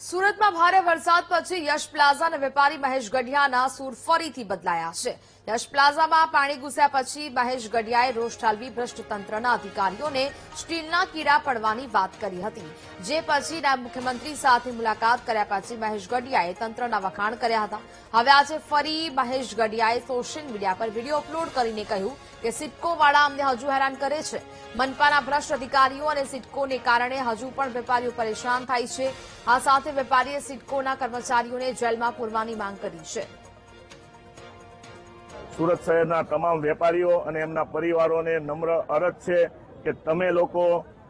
સુરતમાં ભારે વરસાદ પછી યશ પ્લાઝાના વેપારી મહેશ ગઢિયાના સૂર ફરીથી બદલાયા છે। યશ પ્લાઝામાં પાણી ઘૂસ્યા પછી મહેશ ગઢિયાએ રોષ ઠાલવી ભ્રષ્ટ તંત્રના અધિકારીઓને સ્ટીલના કીડા પડવાની વાત કરી હતી, જે પછી નાયબ મુખ્યમંત્રી સાથે મુલાકાત કર્યા પછી મહેશ ગઢિયાએ તંત્રના વખાણ કર્યા હતા। હવે આજે ફરી મહેશ ગઢિયાએ સોશિયલ મીડિયા પર વિડીયો અપલોડ કરીને કહ્યું કે સિડકોવાળા અમને હજુ હેરાન કરે છે। મનપાના ભ્રષ્ટ અધિકારીઓ અને સિડકોને કારણે હજુ પણ વેપારીઓ પરેશાન થાય છે। આ સાથે વેપારીએ સિડકોના કર્મચારીઓને જેલમાં પૂરવાની માંગ કરી છે। સુરત શહેરના તમામ વેપારીઓ અને એમના પરિવારોને નમ્ર અરજ છે કે તમે લોકો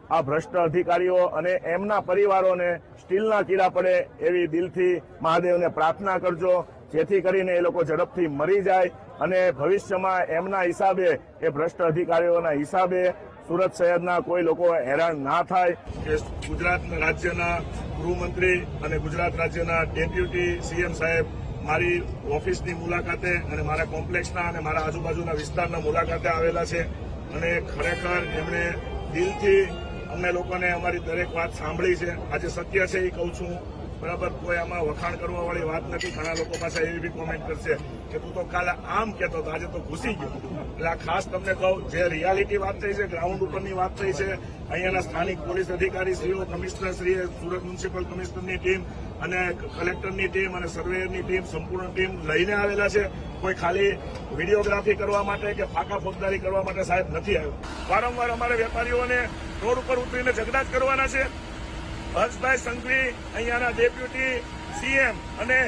આ ભ્રષ્ટ અધિકારીઓ અને એમના પરિવારોને સ્ટીલના કીડા પડે એવી દિલથી મહાદેવને પ્રાર્થના કરજો, જેથી કરીને એ લોકો ઝડપથી મરી જાય અને ભવિષ્યમાં એમના હિસાબે એ ભ્રષ્ટ અધિકારીઓના હિસાબે સુરત શહેરના કોઈ લોકો હેરાન ના થાય। કે ગુજરાત રાજ્યના ગૃહમંત્રી અને ગુજરાત રાજ્યના ડેપ્યુટી સીએમ સાહેબ મારી ઓફિસની મુલાકાતે અને મારા કોમ્પ્લેક્સના અને મારા આજુબાજુના વિસ્તારના મુલાકાતે આવેલા છે અને ખરેખર એમણે દિલથી અમને લોકોને અમારી દરેક વાત સાંભળી છે। આજે સત્ય છે એ કહું છું, બરાબર, કોઈ આમાં વખાણ કરવા વાળી વાત નથી। ઘણા લોકો પાસે એવી બી કોમેન્ટ કરશે કે તું તો કાલે આમ કહેતો હતો, આજે તો ઘૂસી ગયો। એટલે આ ખાસ તમને કહું, જે રિયાલિટી વાત થઈ છે, ગ્રાઉન્ડ ઉપરની વાત થઈ છે, અહીંયાના સ્થાનિક પોલીસ અધિકારી શ્રીઓ, કમિશનરશ્રીએ, સુરત મ્યુનિસિપલ કમિશનરની ટીમ અને કલેક્ટરની ટીમ અને સર્વેયરની ટીમ, સંપૂર્ણ ટીમ લઈને આવેલા છે। કોઈ ખાલી વિડીયોગ્રાફી કરવા માટે કે ફાંકા ફોજદારી કરવા માટે સાહેબ નથી આવ્યો। વારંવાર અમારે વેપારીઓને રોડ ઉપર ઉતરીને ઝઘડા જ કરવાના છે। હર્ષભાઈ સંઘવી, અહીંયાના ડેપ્યુટી સીએમ અને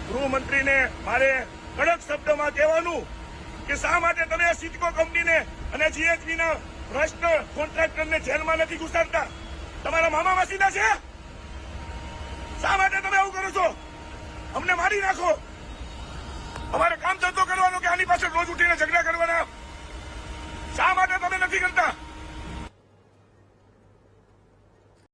ગૃહમંત્રીને મારે કડક શબ્દમાં કહેવાનું કે શા માટે તમે આ સિડકો કંપનીને અને જીએચબીના ભ્રષ્ટ કોન્ટ્રાક્ટરને જેલમાં નથી ઘુસાડતા? તમારા મામા માસીના છે? શા માટે તમે આવું કરો છો? અમને મારી નાખો, અમારે કામ ધંધો કરવાનો કે આની પાછળ રોજ ઉઠીને ઝઘડા કરવાના? શા માટે તમે નથી કરતા?